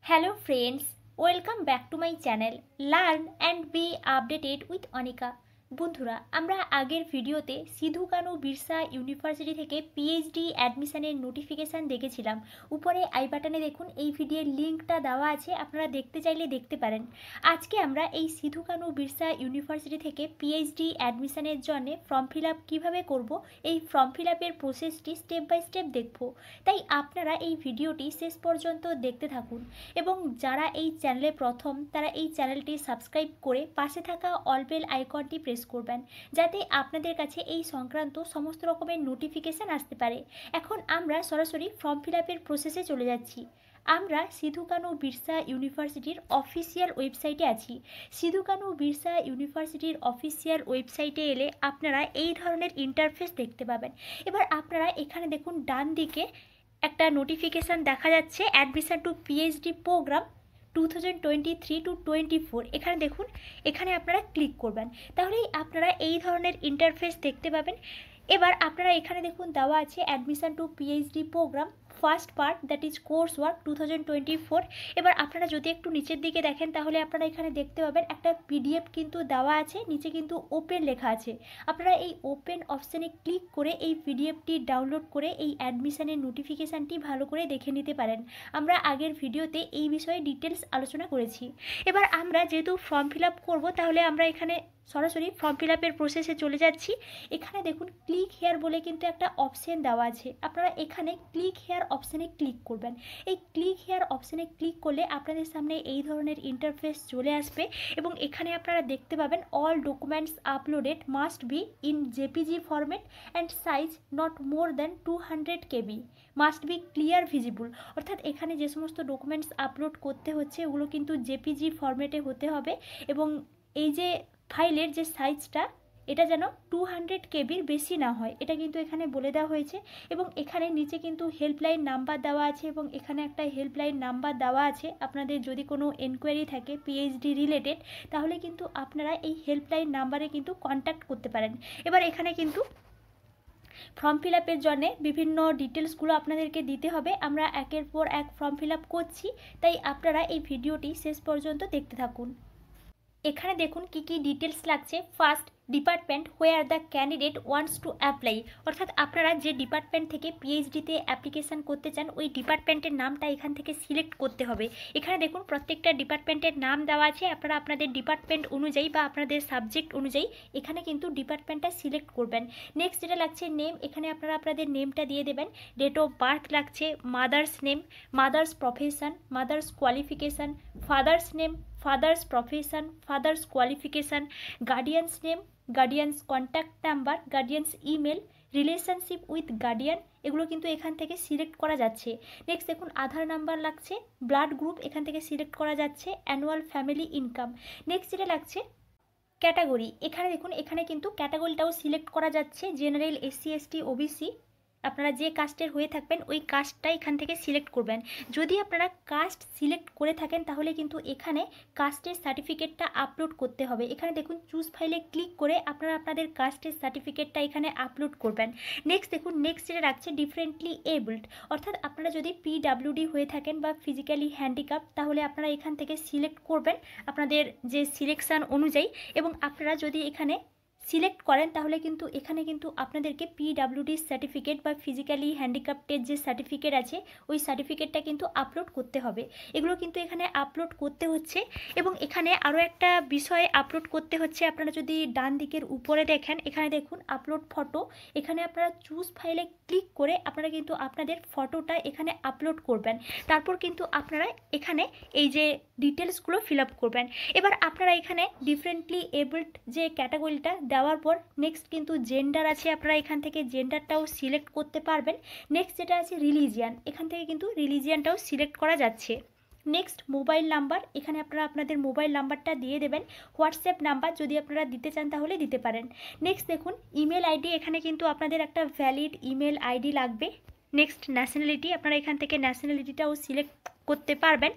Hello friends, welcome back to my channel Learn and be updated with Anika. বন্ধুরা আমরা আগের ভিডিওতে Sidhu Kanu Birsa university থেকে পিএইচডি অ্যাডমিশনের নোটিফিকেশান দেখেছিলাম। উপরে আই বাটনে দেখুন এই ভিডিওর লিঙ্কটা দেওয়া আছে, আপনারা দেখতে চাইলে দেখতে পারেন। আজকে আমরা এই সিধু কানু বিরসা ইউনিভার্সিটি থেকে পিএইচডি অ্যাডমিশনের জন্য ফর্ম ফিল আপ কীভাবে করব, এই ফর্ম ফিল আপের প্রসেসটি স্টেপ বাই স্টেপ দেখব। তাই আপনারা এই ভিডিওটি শেষ পর্যন্ত দেখতে থাকুন এবং যারা এই চ্যানেলে প্রথম তারা এই চ্যানেলটি সাবস্ক্রাইব করে পাশে থাকা অল বেল আইকনটি প্রেস করবেন, যাতে আপনাদের কাছে এই সংক্রান্ত সমস্ত রকমের নোটিফিকেশান আসতে পারে। এখন আমরা সরাসরি ফর্ম ফিল আপের প্রসেসে চলে যাচ্ছি। আমরা সিধু কানু বিরসা ইউনিভার্সিটির অফিসিয়াল ওয়েবসাইটে আছি। সিধু কানু বিরসা ইউনিভার্সিটির অফিসিয়াল ওয়েবসাইটে এলে আপনারা এই ধরনের ইন্টারফেস দেখতে পাবেন। এবার আপনারা এখানে দেখুন ডান দিকে একটা নোটিফিকেশান দেখা যাচ্ছে, অ্যাডমিশন টু পিএইচডি প্রোগ্রাম 2023-24। এখানে দেখুন, এখানে আপনারা ক্লিক করবেন, তাহলেই আপনারা এই ধরনের ইন্টারফেস দেখতে পাবেন। এবার আপনারা এখানে দেখুন দেওয়া আছে admission to PhD program first part, that is course work 2024। এবার আপনারা যদি একটু নিচের দিকে দেখেন তাহলে আপনারা এখানে দেখতে পাবেন একটা পিডিএফ কিন্তু দেওয়া আছে, নিচে কিন্তু ওপেন লেখা আছে। আপনারা এই ওপেন অপশানে ক্লিক করে এই পিডিএফটি ডাউনলোড করে এই অ্যাডমিশনের নোটিফিকেশানটি ভালো করে দেখে নিতে পারেন। আমরা আগের ভিডিওতে এই বিষয়ে ডিটেলস আলোচনা করেছি। এবার আমরা যেহেতু ফর্ম ফিল আপ করবো, তাহলে আমরা এখানে সরাসরি ফর্ম ফিল আপের প্রসেসে চলে যাচ্ছি। এখানে দেখুন ক্লিক হেয়ার বলে কিন্তু একটা অপশান দেওয়া আছে, আপনারা এখানে ক্লিক হেয়ার অপশানে ক্লিক করবেন। এই ক্লিক হেয়ার অপশানে ক্লিক করলে আপনাদের সামনে এই ধরনের ইন্টারফেস চলে আসবে এবং এখানে আপনারা দেখতে পাবেন all documents uploaded must be in JPG format and size not more than 200 KB, must be clear visible. অর্থাৎ এখানে যে সমস্ত ডকুমেন্টস আপলোড করতে হচ্ছে ওগুলো কিন্তু জেপিজি ফরম্যাটে হতে হবে এবং এই যে ফাইলের যে সাইজটা এটা যেন 200 KBর বেশি না হয়, এটা কিন্তু এখানে বলে দেওয়া হয়েছে। এবং এখানে নিচে কিন্তু হেল্পলাইন নাম্বার দেওয়া আছে এবং এখানে একটা হেল্পলাইন নাম্বার দেওয়া আছে। আপনাদের যদি কোনো এনকোয়ারি থাকে পিএইচডি রিলেটেড, তাহলে কিন্তু আপনারা এই হেল্পলাইন নাম্বারে কিন্তু কন্ট্যাক্ট করতে পারেন। এবার এখানে কিন্তু ফর্ম ফিল আপের জন্যে বিভিন্ন ডিটেলসগুলো আপনাদেরকে দিতে হবে। আমরা একের পর এক ফর্ম ফিল আপ করছি, তাই আপনারা এই ভিডিওটি শেষ পর্যন্ত দেখতে থাকুন। এখানে দেখুন কি কি ডিটেলস লাগছে। First, department where the candidate wants to apply, অর্থাৎ আপনারা যে ডিপার্টমেন্ট থেকে পিএইচডিতে অ্যাপ্লিকেশান করতে চান ওই ডিপার্টমেন্টের নামটা এখান থেকে সিলেক্ট করতে হবে। এখানে দেখুন প্রত্যেকটা ডিপার্টমেন্টের নাম দেওয়া আছে, আপনারা আপনাদের ডিপার্টমেন্ট অনুযায়ী বা আপনাদের সাবজেক্ট অনুযায়ী এখানে কিন্তু ডিপার্টমেন্টটা সিলেক্ট করবেন। নেক্সট যেটা লাগছে নেম, এখানে আপনারা আপনাদের নেমটা দিয়ে দেবেন। ডেট অফ বার্থ লাগছে, mother's name, mother's profession, mother's qualification, father's name, father's profession, father's qualification, guardians name, guardians contact number, guardians email, relationship with guardian, এগুলো কিন্তু এখান থেকে সিলেক্ট করা যাচ্ছে। নেক্সট দেখুন আধার নাম্বার লাগছে, ব্লাড গ্রুপ এখান থেকে সিলেক্ট করা যাচ্ছে, অ্যানুয়াল ফ্যামিলি ইনকাম। নেক্সট যেটা লাগছে ক্যাটাগরি, এখানে দেখুন এখানে কিন্তু ক্যাটাগরিটাও সিলেক্ট করা যাচ্ছে, জেনারেল, এসসি এসটি ওবিসি। আপনারা যে কাস্টের হয়ে থাকবেন ওই কাস্টটা এখান থেকে সিলেক্ট করবেন। যদি আপনারা কাস্ট সিলেক্ট করে থাকেন তাহলে কিন্তু এখানে কাস্টের সার্টিফিকেটটা আপলোড করতে হবে। এখানে দেখুন চুজ ফাইলে ক্লিক করে আপনারা আপনাদের কাস্টের সার্টিফিকেটটা এখানে আপলোড করবেন। নেক্সট দেখুন নেক্সট যেটা রাখছে ডিফারেন্টলি এবলড, অর্থাৎ আপনারা যদি পিডাব্লিউডি হয়ে থাকেন বা ফিজিক্যালি হ্যান্ডিক্যাপ, তাহলে আপনারা এখান থেকে সিলেক্ট করবেন আপনাদের যে সিলেকশান অনুযায়ী। এবং আপনারা যদি এখানে সিলেক্ট করেন তাহলে কিন্তু এখানে কিন্তু আপনাদেরকে পিডাব্লিউডি সার্টিফিকেট বা ফিজিক্যালি হ্যান্ডিক্যাপ্টের যে সার্টিফিকেট আছে ওই সার্টিফিকেটটা কিন্তু আপলোড করতে হবে। এগুলো কিন্তু এখানে আপলোড করতে হচ্ছে। এবং এখানে আরও একটা বিষয় আপলোড করতে হচ্ছে, আপনারা যদি ডান দিকের উপরে দেখেন এখানে দেখুন আপলোড ফটো, এখানে আপনারা চুজ ফাইলে ক্লিক করে আপনারা কিন্তু আপনাদের ফটোটা এখানে আপলোড করবেন। তারপর কিন্তু আপনারা এখানে এই যে ডিটেলসগুলো ফিল আপ করবেন। এবার আপনারা এখানে ডিফারেন্টলি এবলড যে ক্যাটাগরিটা দেওয়ার পর নেক্সট কিন্তু জেন্ডার আছে, আপনারা এখান থেকে জেন্ডারটাও সিলেক্ট করতে পারবেন। নেক্সট যেটা আছে রিলিজিয়ান, এখান থেকে কিন্তু রিলিজিয়ানটাও সিলেক্ট করা যাচ্ছে। নেক্সট মোবাইল নাম্বার, এখানে আপনারা আপনাদের মোবাইল নাম্বারটা দিয়ে দেবেন। হোয়াটসঅ্যাপ নাম্বার যদি আপনারা দিতে চান তাহলে দিতে পারেন। নেক্সট দেখুন ইমেল আইডি, এখানে কিন্তু আপনাদের একটা ভ্যালিড ইমেল আইডি লাগবে। নেক্সট ন্যাশনালিটি, আপনারা এখান থেকে ন্যাশনালিটিটাও সিলেক্ট করতে পারবেন।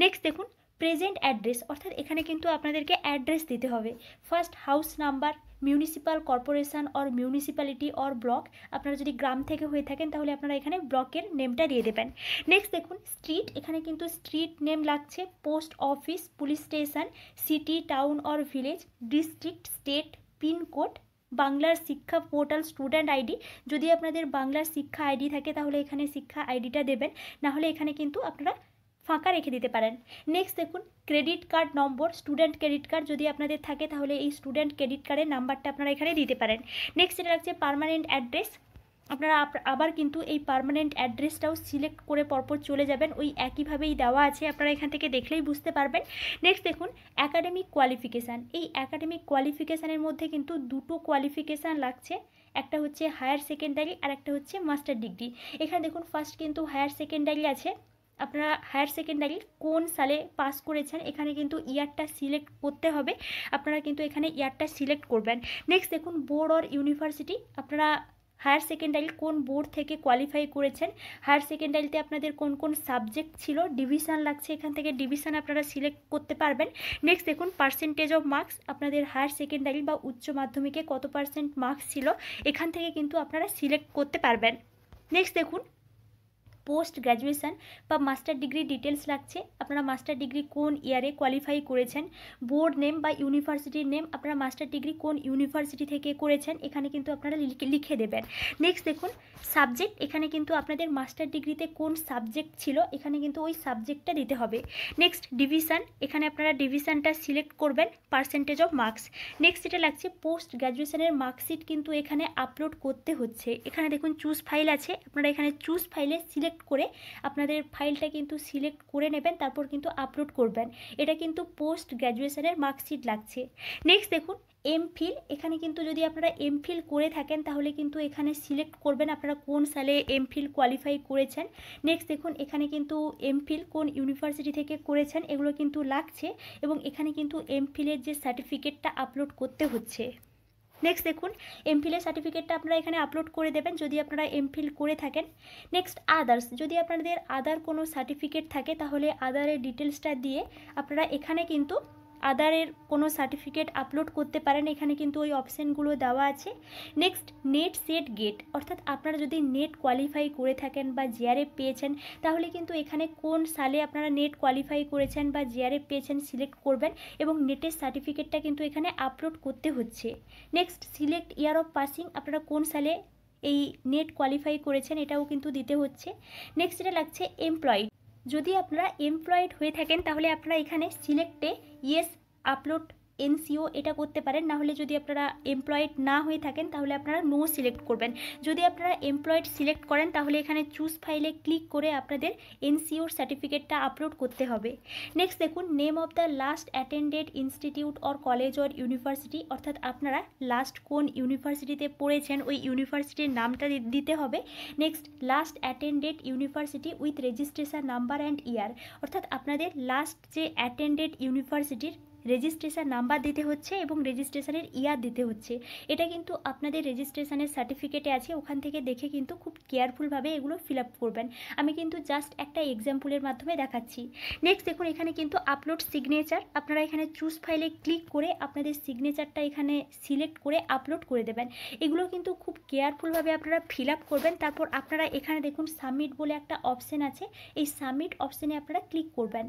নেক্সট দেখুন প্রেজেন্ট অ্যাড্রেস, অর্থাৎ এখানে কিন্তু আপনাদেরকে অ্যাড্রেস দিতে হবে। First house number, municipal corporation or municipality or block, আপনারা যদি গ্রাম থেকে হয়ে থাকেন তাহলে আপনারা এখানে ব্লকের নেমটা দিয়ে দেবেন। নেক্সট দেখুন স্ট্রিট, এখানে কিন্তু স্ট্রিট নেম লাগছে, post office, police station, city, town or village, district, state, pincode, বাংলার শিক্ষা পোর্টাল, স্টুডেন্ট আইডি, যদি আপনাদের বাংলার শিক্ষা আইডি থাকে তাহলে এখানে শিক্ষা আইডিটা দেবেন, নাহলে এখানে কিন্তু আপনারা ফাঁকা রেখে দিতে পারেন। নেক্সট দেখুন ক্রেডিট কার্ড নম্বর, স্টুডেন্ট ক্রেডিট কার্ড যদি আপনাদের থাকে তাহলে এই স্টুডেন্ট ক্রেডিট কার্ডের নাম্বারটা আপনারা এখানে দিতে পারেন। নেক্সট এটা লাগছে পার্মানেন্ট অ্যাড্রেস, আপনারা আবার কিন্তু এই পার্মানেন্ট অ্যাড্রেসটাও সিলেক্ট করে পরপর চলে যাবেন, ওই একইভাবেই দেওয়া আছে, আপনারা এখান থেকে দেখলেই বুঝতে পারবেন। নেক্সট দেখুন অ্যাকাডেমিক কোয়ালিফিকেশান, এই অ্যাকাডেমিক কোয়ালিফিকেশানের মধ্যে কিন্তু দুটো কোয়ালিফিকেশান লাগছে, একটা হচ্ছে হায়ার সেকেন্ডারি আর একটা হচ্ছে মাস্টার ডিগ্রি। এখানে দেখুন ফার্স্ট কিন্তু হায়ার সেকেন্ডারি আছে, আপনারা হায়ার সেকেন্ডারি কোন সালে পাস করেছেন এখানে কিন্তু ইয়ারটা সিলেক্ট করতে হবে, আপনারা কিন্তু এখানে ইয়ারটা সিলেক্ট করবেন। নেক্সট দেখুন বোর্ড অর ইউনিভার্সিটি, আপনারা হায়ার সেকেন্ডারি কোন বোর্ড থেকে কোয়ালিফাই করেছেন, হায়ার সেকেন্ডারিতে আপনাদের কোন কোন সাবজেক্ট ছিল, ডিভিশন লাগছে, এখান থেকে ডিভিশন আপনারা সিলেক্ট করতে পারবেন। নেক্সট দেখুন পার্সেন্টেজ অফ মার্কস, আপনাদের হায়ার সেকেন্ডারি বা উচ্চ মাধ্যমিকে কত পার্সেন্ট মার্কস ছিল এখান থেকে কিন্তু আপনারা সিলেক্ট করতে পারবেন। নেক্সট দেখুন পোস্ট গ্র্যাজুয়েশন বা মাস্টার ডিগ্রি ডিটেলস লাগছে, আপনারা মাস্টার ডিগ্রি কোন ইয়ারে কোয়ালিফাই করেছেন, বোর্ড নেম বা ইউনিভার্সিটির নেম, আপনারা মাস্টার ডিগ্রি কোন ইউনিভার্সিটি থেকে করেছেন এখানে কিন্তু আপনারা লিখে দেবেন। নেক্সট দেখুন সাবজেক্ট, এখানে কিন্তু আপনাদের মাস্টার ডিগ্রিতে কোন সাবজেক্ট ছিল এখানে কিন্তু ওই সাবজেক্টটা দিতে হবে। নেক্সট ডিভিশন, এখানে আপনারা ডিভিশনটা সিলেক্ট করবেন, পার্সেন্টেজ অফ মার্কস। নেক্সট এটা লাগছে পোস্ট গ্র্যাজুয়েশনের মার্কশিট কিন্তু এখানে আপলোড করতে হচ্ছে, এখানে দেখুন চুজ ফাইল আছে, আপনারা এখানে চুজ ফাইলে সিলেক্ট করে আপনাদের ফাইলটা কিন্তু সিলেক্ট করে নেবেন, তারপর কিন্তু আপলোড করবেন, এটা কিন্তু পোস্ট গ্র্যাজুয়েশনের মার্কশিট লাগছে। নেক্সট দেখুন এমফিল, এখানে কিন্তু যদি আপনারা এমফিল করে থাকেন তাহলে কিন্তু এখানে সিলেক্ট করবেন আপনারা কোন সালে এমফিল কোয়ালিফাই করেছেন। নেক্সট দেখুন এখানে কিন্তু এমফিল কোন ইউনিভার্সিটি থেকে করেছেন এগুলো কিন্তু লাগছে, এবং এখানে কিন্তু এমফিলের যে সার্টিফিকেটটা আপলোড করতে হচ্ছে। নেক্সট দেখুন এমফিলের সার্টিফিকেটটা আপনারা এখানে আপলোড করে দেবেন যদি আপনারা এমফিল করে থাকেন। নেক্সট আদার্স, যদি আপনাদের আদার কোনো সার্টিফিকেট থাকে তাহলে আদারের ডিটেলসটা দিয়ে আপনারা এখানে কিন্তু আদারের কোনো সার্টিফিকেট আপলোড করতে পারেন, এখানে কিন্তু ওই অপশানগুলো দেওয়া আছে। নেক্সট নেট সেট গেট, অর্থাৎ আপনারা যদি নেট কোয়ালিফাই করে থাকেন বা জিআরএফ পেয়েছেন তাহলে কিন্তু এখানে কোন সালে আপনারা নেট কোয়ালিফাই করেছেন বা জিআরএফ পেয়েছেন সিলেক্ট করবেন, এবং নেটের সার্টিফিকেটটা কিন্তু এখানে আপলোড করতে হচ্ছে। Next select year of passing, আপনারা কোন সালে এই নেট কোয়ালিফাই করেছেন এটাও কিন্তু দিতে হচ্ছে। নেক্সট এটা লাগছে এমপ্লয়েড, যদি আপনারা এমপ্লয়েড হয়ে থাকেন তাহলে আপনারা এখানে সিলেক্টে ইয়েস আপলোড এনসিও এটা করতে পারেন, না হলে যদি আপনারা এমপ্লয়েড না হয়ে থাকেন তাহলে আপনারা নো সিলেক্ট করবেন। যদি আপনারা এমপ্লয়েড সিলেক্ট করেন তাহলে এখানে চুজ ফাইলে ক্লিক করে আপনাদের এনসিওর সার্টিফিকেটটা আপলোড করতে হবে। নেক্সট দেখুন name of the last attended institute or college or university, অর্থাৎ আপনারা লাস্ট কোন ইউনিভার্সিটিতে পড়েছেন ওই ইউনিভার্সিটির নামটা দিতে হবে। Next last attended university with registration number and year, অর্থাৎ আপনাদের লাস্ট যে অ্যাটেন্ডেড ইউনিভার্সিটির রেজিস্ট্রেশন নাম্বার দিতে হচ্ছে এবং রেজিস্ট্রেশনের ইয়ার দিতে হচ্ছে, এটা কিন্তু আপনাদের রেজিস্ট্রেশনের সার্টিফিকেটে আছে, ওখান থেকে দেখে কিন্তু খুব কেয়ারফুলভাবে এগুলো ফিল আপ করবেন। আমি কিন্তু জাস্ট একটা এক্সাম্পলের মাধ্যমে দেখাচ্ছি। নেক্সট দেখুন এখানে কিন্তু আপলোড সিগনেচার, আপনারা এখানে চুজ ফাইলে ক্লিক করে আপনাদের সিগনেচারটা এখানে সিলেক্ট করে আপলোড করে দেবেন। এগুলো কিন্তু খুব কেয়ারফুলভাবে আপনারা ফিল আপ করবেন। তারপর আপনারা এখানে দেখুন সাবমিট বলে একটা অপশান আছে, এই সাবমিট অপশানে আপনারা ক্লিক করবেন।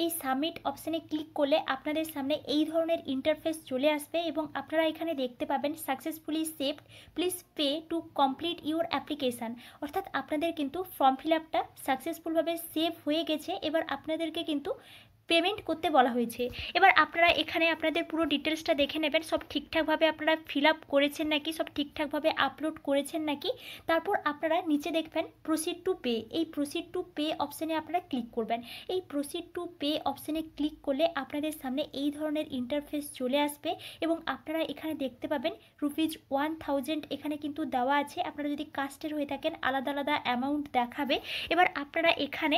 এই সাবমিট অপশানে ক্লিক করলে আপনাদের সামনে এই ধরনের ইন্টারফেস চলে আসবে এবং আপনারা এখানে দেখতে পাবেন successfully saved, please pay to complete your application, অর্থাৎ আপনাদের কিন্তু ফর্ম ফিল আপটা সাকসেসফুলভাবে সেভ হয়ে গেছে। এবার আপনাদেরকে কিন্তু পেমেন্ট করতে বলা হয়েছে। এবার আপনারা এখানে আপনাদের পুরো ডিটেলসটা দেখে নেবেন, সব ঠিকঠাকভাবে আপনারা ফিল আপ করেছেন নাকি, সব ঠিকঠাকভাবে আপলোড করেছেন নাকি। তারপর আপনারা নিচে দেখবেন প্রসিড টু পে, এই প্রসিড টু পে অপশানে আপনারা ক্লিক করবেন। এই প্রসিড টু পে অপশানে ক্লিক করলে আপনাদের সামনে এই ধরনের ইন্টারফেস চলে আসবে এবং আপনারা এখানে দেখতে পাবেন ₹1000 এখানে কিন্তু দেওয়া আছে। আপনারা যদি কাস্টের হয়ে থাকেন আলাদা আলাদা অ্যামাউন্ট দেখাবে। এবার আপনারা এখানে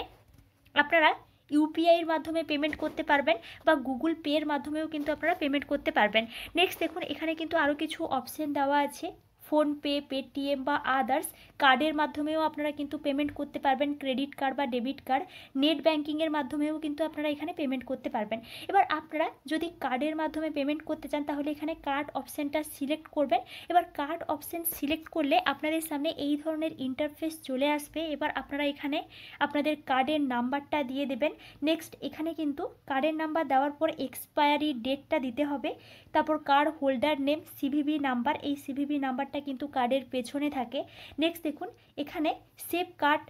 আপনারা ইউপিআইয়ের মাধ্যমে পেমেন্ট করতে পারবেন বা গুগল পের মাধ্যমেও কিন্তু আপনারা পেমেন্ট করতে পারবেন। নেক্সট দেখুন এখানে কিন্তু আরও কিছু অপশান দেওয়া আছে, ফোনপে, পেটিএম বা আদার্স কার্ডের মাধ্যমেও আপনারা কিন্তু পেমেন্ট করতে পারবেন, ক্রেডিট কার্ড বা ডেবিট কার্ড, নেট ব্যাঙ্কিংয়ের মাধ্যমেও কিন্তু আপনারা এখানে পেমেন্ট করতে পারবেন। এবার আপনারা যদি কার্ডের মাধ্যমে পেমেন্ট করতে চান তাহলে এখানে কার্ড অপশানটা সিলেক্ট করবেন। এবার কার্ড অপশান সিলেক্ট করলে আপনাদের সামনে এই ধরনের ইন্টারফেস চলে আসবে। এবার আপনারা এখানে আপনাদের কার্ডের নাম্বারটা দিয়ে দেবেন। নেক্সট এখানে কিন্তু কার্ডের নাম্বার দেওয়ার পর এক্সপায়ারি ডেটটা দিতে হবে। তারপর card holder name, CVV number, এই সিভিভি নাম্বারটা কিন্তু কার্ডের পেছনে থাকে। নেক্সট দেখুন এখানে save card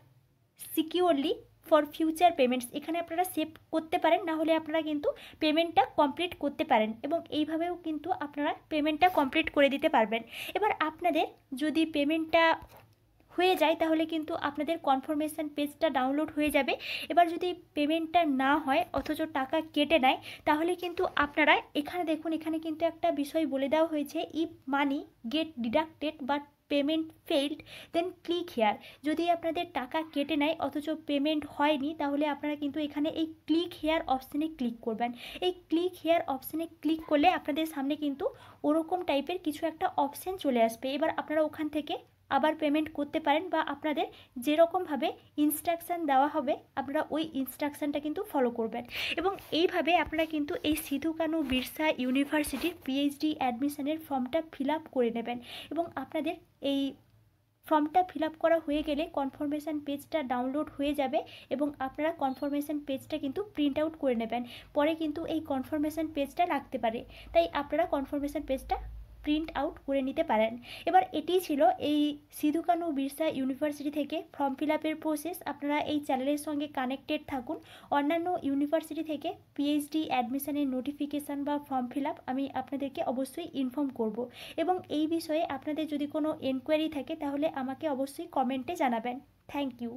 securely for future payments, এখানে আপনারা সেভ করতে পারেন, না হলে আপনারা কিন্তু পেমেন্টটা কমপ্লিট করতে পারেন এবং এইভাবেও কিন্তু আপনারা পেমেন্টটা কমপ্লিট করে দিতে পারবেন। এবার আপনাদের যদি পেমেন্টটা হয়ে যায় তাহলে কিন্তু আপনাদের কনফার্মেশন পেজটা ডাউনলোড হয়ে যাবে। এবার যদি পেমেন্টটা না হয় অথচ টাকা কেটে নেয় তাহলে কিন্তু আপনারা এখানে দেখুন, এখানে কিন্তু একটা বিষয় বলে দেওয়া হয়েছে, if money get deducted but payment failed then click here. যদি আপনাদের টাকা কেটে নেয় অথচ পেমেন্ট হয়নি তাহলে আপনারা কিন্তু এখানে এই ক্লিক হেয়ার অপশানে ক্লিক করবেন। এই ক্লিক হেয়ার অপশানে ক্লিক করলে আপনাদের সামনে কিন্তু ওরকম টাইপের কিছু একটা অপশান চলে আসবে। এবার আপনারা ওখান থেকে আবার পেমেন্ট করতে পারেন বা আপনাদের যেরকমভাবে ইনস্ট্রাকশান দেওয়া হবে আপনারা ওই ইনস্ট্রাকশানটা কিন্তু ফলো করবেন। এবং এইভাবে আপনারা কিন্তু এই সিধু কানু বিরসা ইউনিভার্সিটির পিএইচডি অ্যাডমিশনের ফর্মটা ফিল আপ করে নেবেন এবং আপনাদের এই ফর্মটা ফিল আপ করা হয়ে গেলে কনফার্মেশন পেজটা ডাউনলোড হয়ে যাবে এবং আপনারা কনফার্মেশন পেজটা কিন্তু প্রিন্ট আউট করে নেবেন। পরে কিন্তু এই কনফার্মেশন পেজটা লাগতে পারে, তাই আপনারা কনফার্মেশন পেজটা প্রিন্ট আউট করে নিতে পারেন। এবার এটিই ছিল এই সিধু কানু বিরসা ইউনিভার্সিটি থেকে ফর্ম ফিল আপের প্রসেস। আপনারা এই চ্যানেলের সঙ্গে কানেক্টেড থাকুন। অন্যান্য ইউনিভার্সিটি থেকে পিএইচডি অ্যাডমিশনের নোটিফিকেশান বা ফর্ম ফিল আপ আমি আপনাদেরকে অবশ্যই ইনফর্ম করব এবং এই বিষয়ে আপনাদের যদি কোনো এনকোয়ারি থাকে তাহলে আমাকে অবশ্যই কমেন্টে জানাবেন। Thank you.